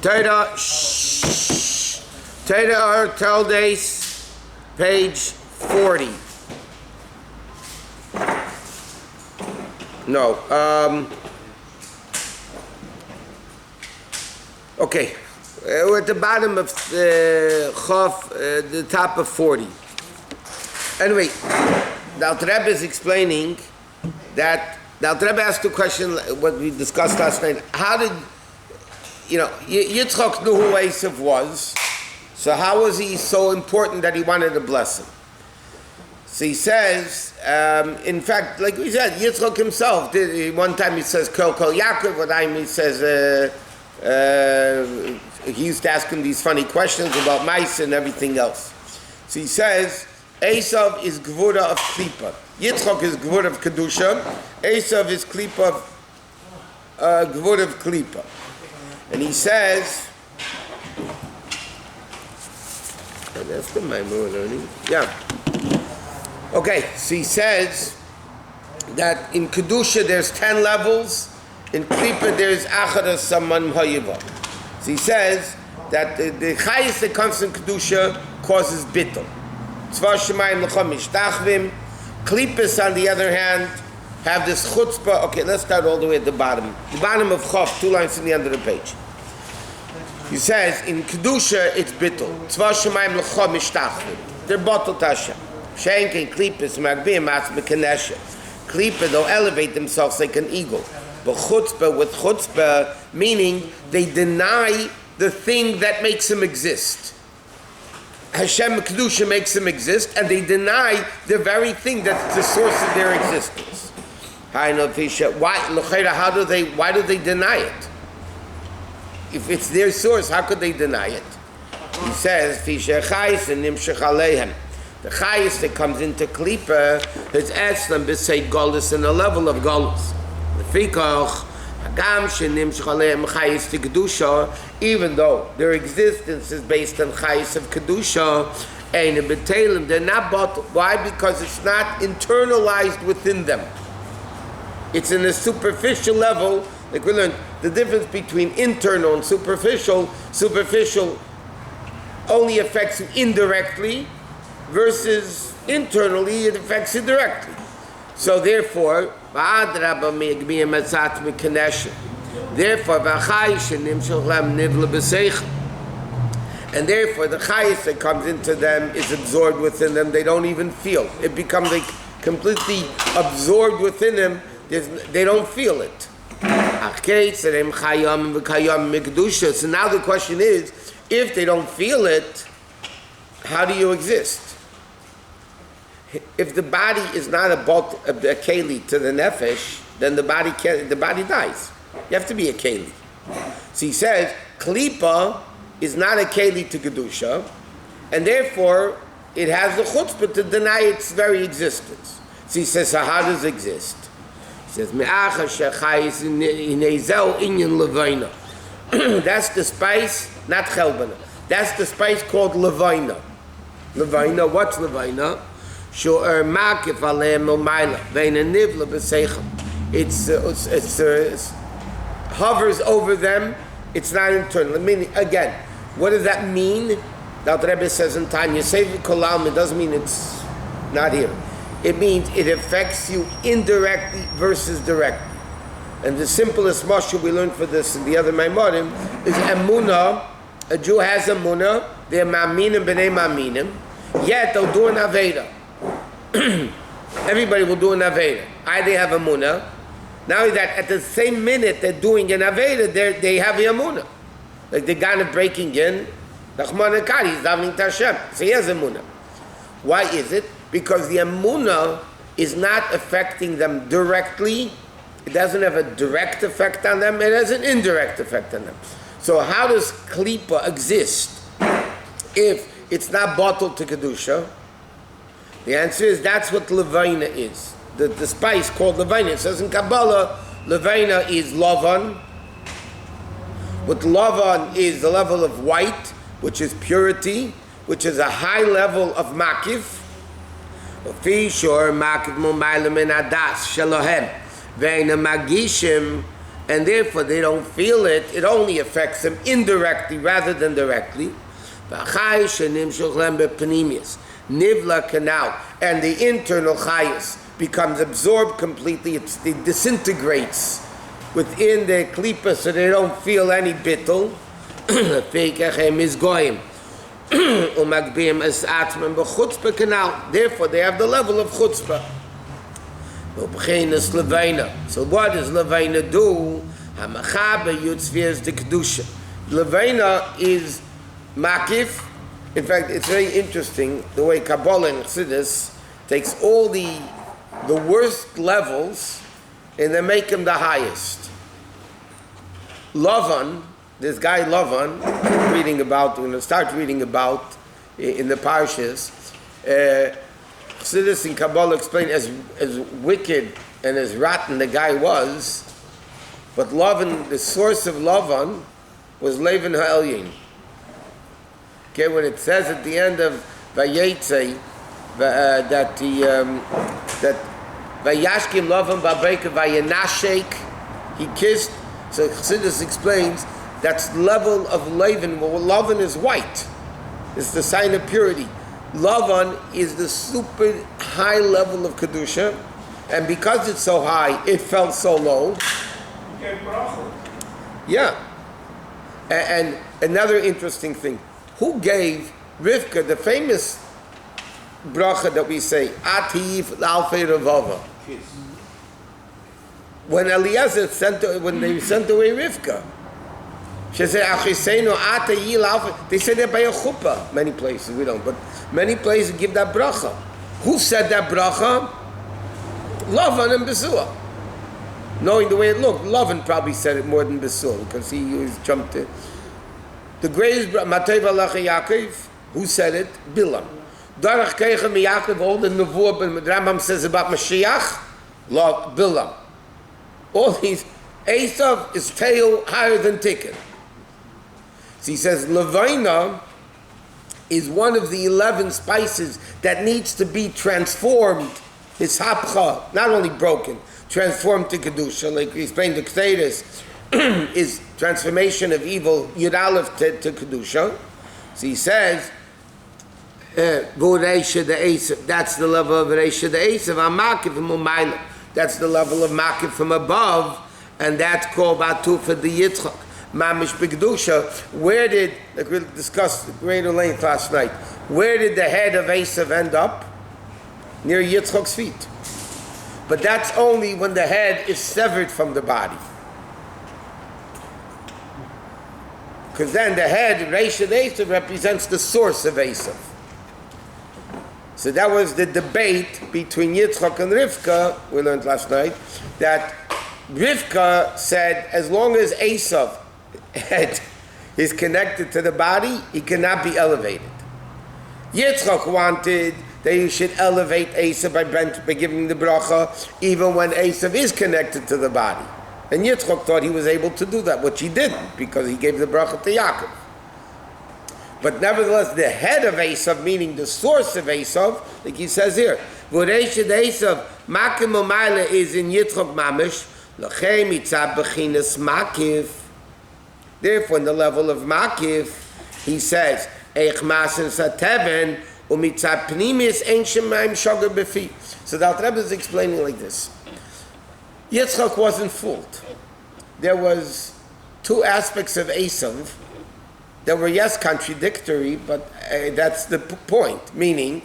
Torah, Torah Toldot, page 40. No. Okay. We're at the bottom of Chof, the top of 40. Anyway, the Alter Rebbe is explaining that the Alter Rebbe asked the question, what we discussed last night. How did, Yitzchak knew who Esau was, so how was he so important that he wanted to bless him? So he says, in fact, like we said, Yitzchak himself, one time he says, Kol Yaakov, one time he says, he used to ask him these funny questions about mice and everything else. So he says, Esau is Gvura of Klipa. Yitzchak is Gvura of Kedusha. Esau is Klipa of Gvura of Klipa. And he says, that's the Maamarim learning. Yeah. Okay, so he says that in Kedusha there's 10 levels. In Klipa there's Achara Saman Hayiva. So he says that the highest that comes in Kedusha causes bittul. Tzva Shemayim L'cham Mishtachvim. Klipas, on the other hand, have this chutzpah. Okay, let's start all the way at the bottom. The bottom of Chof, 2 lines from the end of the page. He says, in Kedusha, it's bittul. Tzva Shemayim L'cham Mishtachvim. They're bottled Hashem. Shenk and Klipas, Magbim, Atzma Kenesha. Klipa, they'll elevate themselves like an eagle. But chutzpah, with chutzpah, meaning they deny the thing that makes him exist. Hashem Kedusha makes him exist, and they deny the very thing that's the source of their existence. Why do they deny it? If it's their source, how could they deny it? He says, the chayis that comes into Klipa is Eslam b'sei Golus in the level of Golus. Even though their existence is based on chayis of kedusha, they're not bottled. Why? Because it's not internalized within them. It's in a superficial level. Like we learned, the difference between internal and superficial. Superficial only affects you indirectly, versus internally it affects you directly. So therefore, therefore, and therefore the chayis that comes into them is absorbed within them. They don't even feel. It becomes like completely absorbed within them. They don't feel it. So now the question is, if they don't feel it, how do you exist? If the body is not a keli to the nefesh, then the body dies. You have to be a keli. So he says, klipa is not a keli to kedusha, and therefore it has the chutzpah to deny its very existence. So he says, so how does it exist? He says, that's the spice, not chelbana. That's the spice called levaina. Levaina, what's levaina? Shneur makif aleim umayla veina nivla b'seichem. It's hovers over them. It's not internal. Meaning, again, what does that mean? The Rebbe says in Tanya, Sevi Kolam, it doesn't mean it's not here. It means it affects you indirectly versus directly. And the simplest mashal we learned for this in the other Maamarim is emunah. A Jew has emunah. They're Maamirim b'nei Maamirim. Yet they'll do an aveda. Everybody will do an aveda. They have emunah. Now that at the same minute they're doing an aveda, they have a emunah. Like the guy breaking in, Nachman Akari, he's davening to Hashem. So he has emunah. Why is it? Because the emunah is not affecting them directly. It doesn't have a direct effect on them. It has an indirect effect on them. So how does klipa exist if it's not bottled to kedusha? The answer is that's what levaina is. The spice called levaina. It says in Kabbalah, levaina is lavan. What lavan is the level of white, which is purity, which is a high level of makif. Makif mumayla min adas shalohem. Veina magishim and therefore they don't feel it. It only affects them indirectly rather than directly. Nivla canal, and the internal chayas becomes absorbed completely. It disintegrates within the klipa, so they don't feel any bittul. Therefore, they have the level of chutzpah. So what does Levaina do? Levaina is makif. In fact, it's very interesting the way Kabbalah and Chassidus takes all the worst levels and they make them the highest. Lavan, this guy Lavan, we're going to start reading about in the Parshas. Chassidus and Kabbalah explain as wicked and as rotten the guy was, but Lavan, the source of Lavan, was Lavan Ha'elyin. Okay, when it says at the end of Vayetze that Vayashkim Lavan Babeka Vayanashek, he kissed. So Chassidus explains that's level of Lavan. Well, Lavan is white. It's the sign of purity. Lavan is the super high level of Kedusha, and because it's so high, it fell so low. Yeah. And another interesting thing, who gave Rivka the famous bracha that we say, Atif Alfei Revava? When Eliezer when they sent away Rivka, she said, they say that by a chuppah. Many places we don't, but many places give that bracha. Who said that bracha? Lavan and Besua. Knowing the way it looked, Lavan probably said it more than Besua because he always jumped in. The greatest Matei Valacha Yaakov, who said it? Bilam. Darach Keichem Yaakov, all the Nevuah, but Rambam says about Mashiach, Bilam. All these, Esau is tail higher than Tikkun. So he says, Levaina is one of the 11 spices that needs to be transformed. His hapcha, not only broken, transformed to Kedusha, like we explained, the Keteiris is transformation of evil, Yud Aleph to Kedusha. So he says, Voreisha the Esav, that's the level of Voreisha the Esav, Amakiv Mumayla, that's the level of Makiv from above, and that's called Batufa the Yitzchak. Mamish B'Kedusha, where did, like we discussed at greater length last night, where did the head of Esav end up? Near Yitzchak's feet. But that's only when the head is severed from the body. Because then the head, Reisha Esav, represents the source of Esav. So that was the debate between Yitzchak and Rivka, we learned last night, that Rivka said, as long as Esav head is connected to the body, he cannot be elevated. Yitzchak wanted that you should elevate Esav by giving the bracha, even when Esav is connected to the body. And Yitzchak thought he was able to do that, which he didn't, because he gave the bracha to Yaakov. But nevertheless, the head of Esav, meaning the source of Esav, like he says here, V'reisha Esav, Makim Umayla is in Yitzchak Mamish, L'chei mitzad b'chinas Makiv. Therefore, in the level of Makiv, he says, Eich masen sateven, umitzad pnimis ein shemaim shogar befi. So the Alter Rebbe is explaining like this. Yitzchak wasn't fooled. There was two aspects of Esav that were, yes, contradictory, but that's the point. Meaning,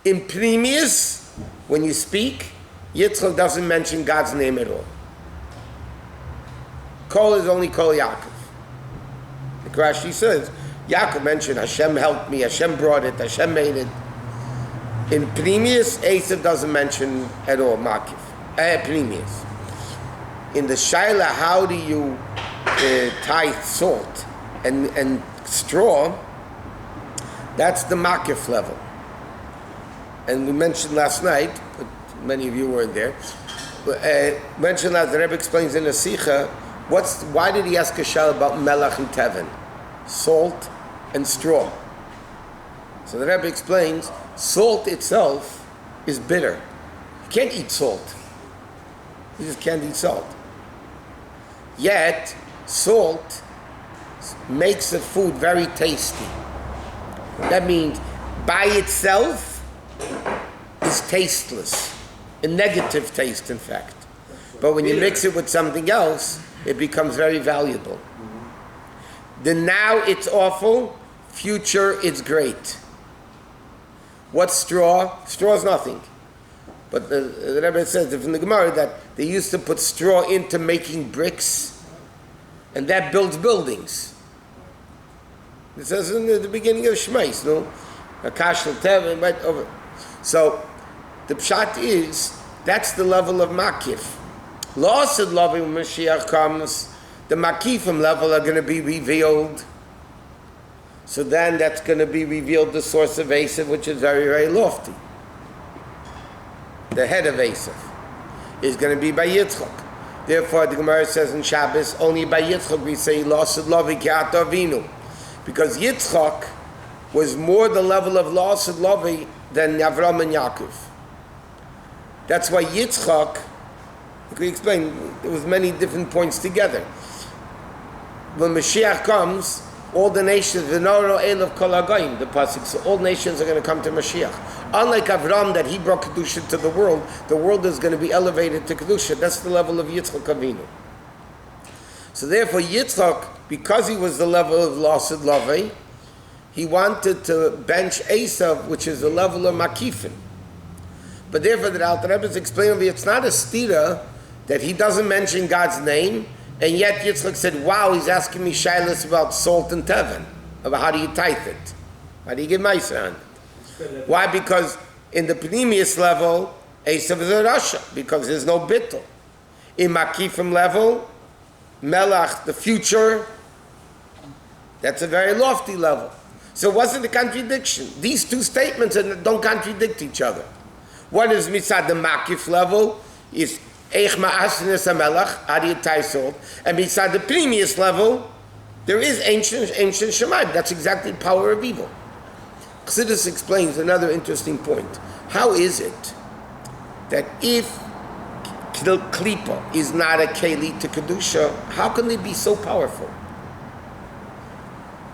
in Pnimius, when you speak, Yitzchak doesn't mention God's name at all. Kol is only Kol Yaakov. The Rashi says, Yaakov mentioned, Hashem helped me, Hashem brought it, Hashem made it. In Pnimius, Esav doesn't mention at all Makiv. Pnimius. In the Shaila, how do you tie salt and straw? That's the Makiv level. And we mentioned last night, but many of you weren't there, mentioned as the Rebbe explains in the Sikha, why did he ask a shal about melach and teven? Salt and straw. So the Rebbe explains, salt itself is bitter. You can't eat salt. You just can't eat salt. Yet, salt makes the food very tasty. That means by itself is tasteless, a negative taste, in fact. But when you mix it with something else, it becomes very valuable. The now it's awful, future it's great. What's straw? Straw is nothing. But the Rabbi says from the Gemara that they used to put straw into making bricks, and that builds buildings. It says in the beginning of Shmais, no? Right over. So the pshat is that's the level of makif. Lost loving when Mashiach comes, the makifim level are going to be revealed. So then that's going to be revealed the source of Esau, which is very, very lofty. The head of Esau is going to be by Yitzchak. Therefore, the Gemara says in Shabbos, only by Yitzchak we say lost loving ki'at avinu, because Yitzchak was more the level of lost loving than Avram and Yaakov. That's why Yitzchak, we explain, there was many different points together. When Mashiach comes, all the nations, v'noro elav kol hagayim, the pasuk, so all nations are going to come to Mashiach. Unlike Avram, that he brought kedusha to the world is going to be elevated to kedusha. That's the level of Yitzchak Avinu. So therefore, Yitzchak, because he was the level of Lasid Lavei, he wanted to bench Esau, which is the level of Makifin. But therefore, the Alter Rebbe is explaining it's not a stira that he doesn't mention God's name, and yet Yitzchak said, wow, he's asking me shilas about salt and tevin, about how do you tithe it? How do you give ma'aser on it? Why? Because in the Pneumius level, Esau is a Rasha, because there's no bittul. In Makifim level, Melach, the future, that's a very lofty level. So it wasn't a contradiction. These two statements don't contradict each other. One is mitzad the Makif level, is Eich ma'asnes hamelach, how do you tie salt? And beside the previous level, there is ancient Shemaim. That's exactly the power of evil. Chassidus explains another interesting point. How is it that if Klipa is not a Keli to Kedusha, how can they be so powerful?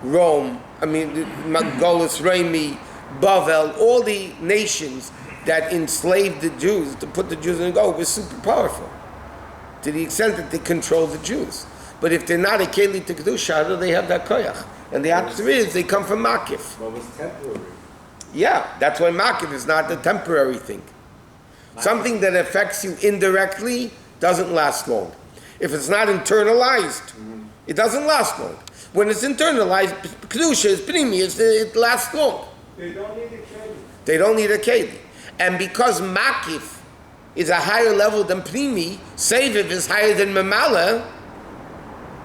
Rome, Mongolis, Rami, Bavel, all the nations that enslaved the Jews, to put the Jews in go, was super powerful, to the extent that they control the Jews. But if they're not a Keli to Kedusha, how do they have that koyach? And the answer is, they come from Makif. What was temporary? Yeah, that's why Makif is not a temporary thing. Something that affects you indirectly doesn't last long. If it's not internalized, it doesn't last long. When it's internalized, Kedusha is premium, it lasts long. They don't need a Keli. They don't need a Keli. And because Makif is a higher level than Primi, Seviv is higher than Mamala,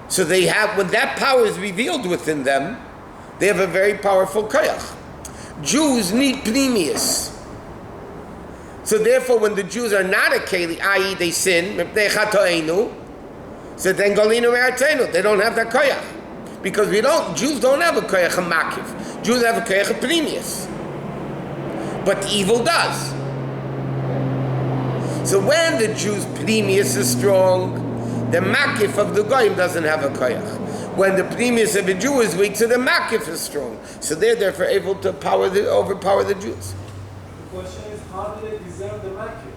so they have, when that power is revealed within them, they have a very powerful koyach. Jews need Primius. So therefore, when the Jews are not a Keli, i.e. they sin, so then Golinu Me'artenu, they don't have that koyach. Because Jews don't have a koyach of Makif. Jews have a koyach of Primius. But evil does. So when the Jews' Primius is strong, the Makif of the Goyim doesn't have a koyach. When the Primius of a Jew is weak, so the Makif is strong. So they're therefore able to overpower the Jews. The question is, how do they deserve the Makif?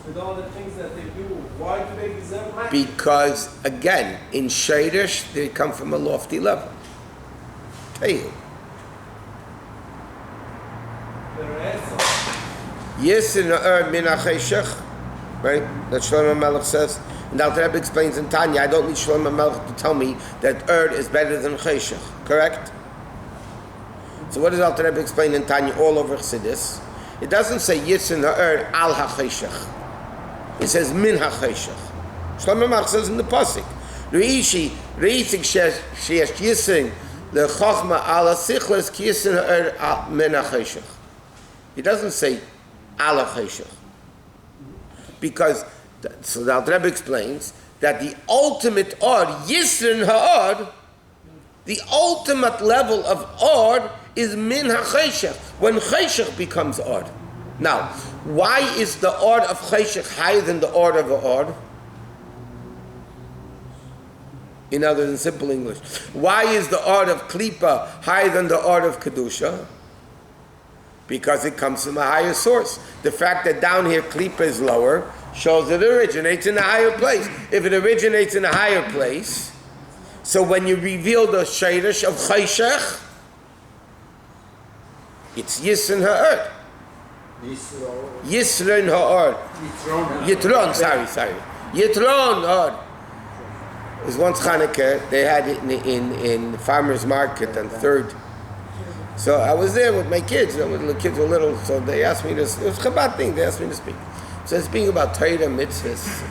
With all the things that they do, why do they deserve Makif? Because, again, in Shadish, they come from a lofty level. Tell you. Yes, in the min ha'cheshech, right? That Shlomo Melech says. And the Alter Rebbe explains in Tanya, I don't need Shlomo Melech to tell me that is better than cheshech. Correct? So what does Alter Rebbe explain in Tanya all over Chassidus? It doesn't say Yitzin al ha'cheshech. It says min ha'cheshech. Shlomo Melech says in the pasuk, Re'isik sheyesh Yitzin le'chochma al ha'sichles ki Yitzin min ha'cheshech. He doesn't say ala cheshech. Because, so the Alter Rebbe explains that the ultimate Od, Yisrin ha'od, the ultimate level of Od is min ha'cheshech, when cheshech becomes Od. Now, why is the Od of cheshech higher than the Od of a Od? in other than simple English. Why is the art of Klippa higher than the art of Kedusha? Because it comes from a higher source. The fact that down here Klippa is lower shows that it originates in a higher place. If it originates in a higher place, so when you reveal the Shayrish of Chayshech, it's Yisrin Ha'ar. Yisrin Ha'ar. Yitron, sorry. Yitron Ha'ar. It was once Chanukah, they had it in Farmer's Market on 3rd. So I was there with my kids, when the kids were little, so they asked me to, it was a Chabad thing, they asked me to speak. So it's speaking about Torah mitzvahs.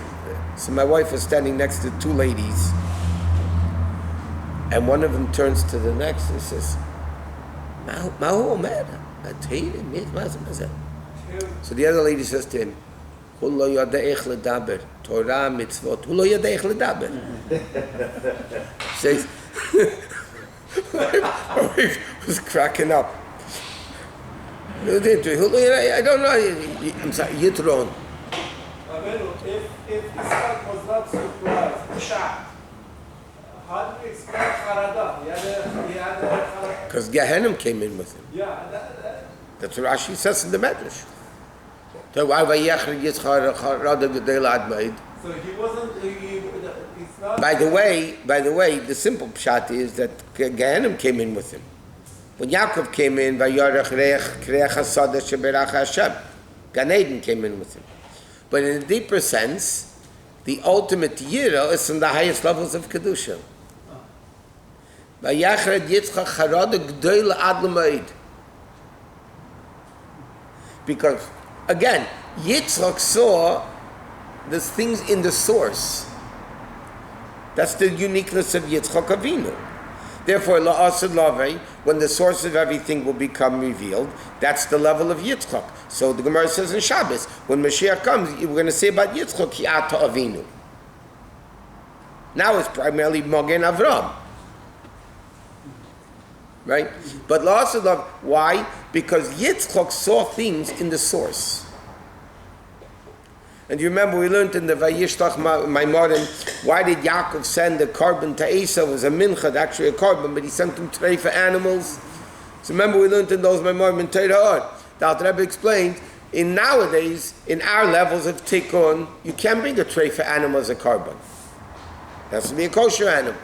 So my wife was standing next to two ladies, and one of them turns to the next and says, Mahu Omer, Torah mitzvah. So the other lady says to him, Hu lo yadeich ledaber, Torah mitzvot, Hu lo yadeich ledaber. Says, my wife was cracking up. I don't know. I'm sorry, Yitron. If Isaac was not surprised, shocked, how do we explain Harada? He had a Because Gehenim came in with him. Yeah, That's what Rashi says in the Medrash. So he wasn't. It's not. By the way, the simple pshat is that Gehenim came in with him. When Yaakov came in, Gan Eden came in with him. But in a deeper sense, the ultimate Yira is in the highest levels of Kedusha. Because, again, Yitzchak saw the things in the source. That's the uniqueness of Yitzchak Avinu. Therefore, la'asad lavei, when the source of everything will become revealed, that's the level of Yitzchak. So the Gemara says in Shabbos, when Mashiach comes, we're going to say about Yitzchak, Ki'ata Avinu. Now it's primarily Mogen Avram. Right? But la'asad lavei, why? Because Yitzchak saw things in the source. And you remember we learned in the Vayishlach Maamarim, why did Yaakov send a carbon to Esau? It was a minchad, actually a carbon, but he sent him tray for animals. So remember we learned in those Maamarim in Torah. The Alter Rebbe explained, nowadays, in our levels of tikkun, you can't bring a tray for animals as a carbon. It has to be a kosher animal.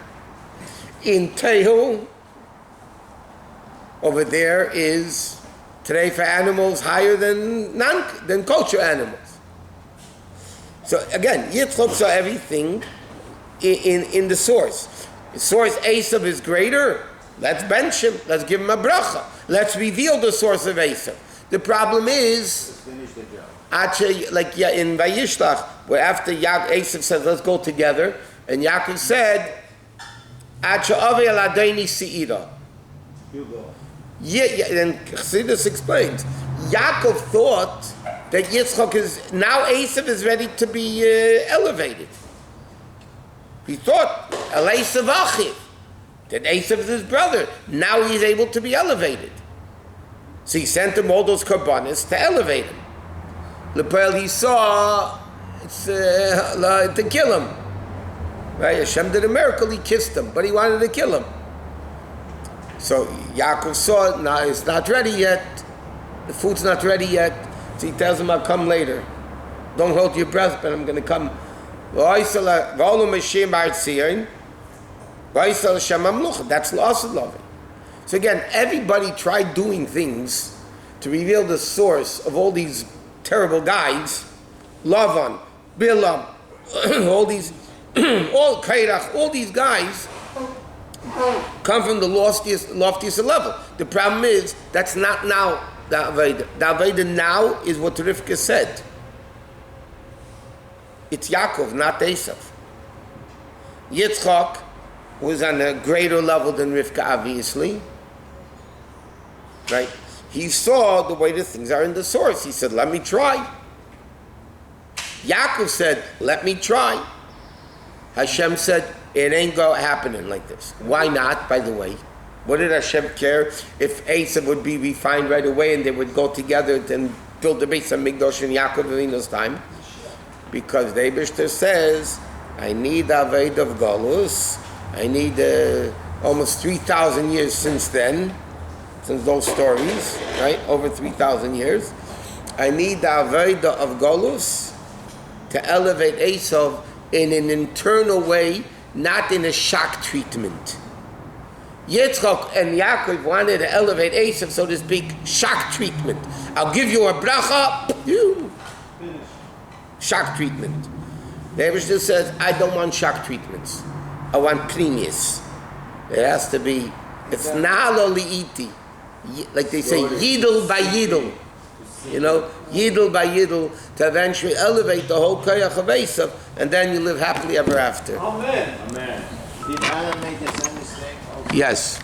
In Tehu, over there is tray for animals higher than kosher animals. So again, Yitzchak saw everything in the source. The source Esau is greater. Let's bench him. Let's give him a bracha. Let's reveal the source of Esau. The problem is, like in Vayishlach, where after Esau said, "Let's go together," and Yaakov said, "Acha avi al adaini seira." And Chassidus explains, Yaakov thought that Yitzchak is, now Esau is ready to be elevated. He thought, El Esau Achiv, that Esau is his brother. Now he's able to be elevated. So he sent him all those karbanis to elevate him. Lepel he saw to kill him. Right? Hashem did a miracle, he kissed him, but he wanted to kill him. So Yaakov saw, now it's not ready yet. The food's not ready yet. So he tells him, I'll come later. Don't hold your breath, but I'm going to come. That's la'asad lavei. So again, everybody tried doing things to reveal the source of all these terrible guys. Lavan, Bilam, all these, all Kairach, all these guys come from the loftiest level. The problem is, that's not now the Aveda. The Aveda now is what Rivka said. It's Yaakov, not Esau. Yitzchak was on a greater level than Rivka, obviously. Right? He saw the way the things are in the source. He said, let me try. Yaakov said, let me try. Hashem said, it ain't happening like this. Why not, by the way? What did Hashem care if Esau would be refined right away and they would go together and build the base of Mikdash in Yaakov Avinu's time? Because the Eibishter says, I need Aved of Galus I need almost 3,000 years since then, since those stories, right? Over 3,000 years. I need the Avodah of Golus to elevate Esau in an internal way, not in a shock treatment. Yitzchak and Yaakov wanted to elevate Esau, so to speak, shock treatment. I'll give you a bracha, shock treatment. The Eibishter says, I don't want shock treatments. I want previous. It has to be, it's nalo li'iti. Like they say, yidel by yidel. You know, yidel by yidel, to eventually elevate the whole koyach of Esau, and then you live happily ever after. Amen. Amen. Did Adam make the same mistake? Yes.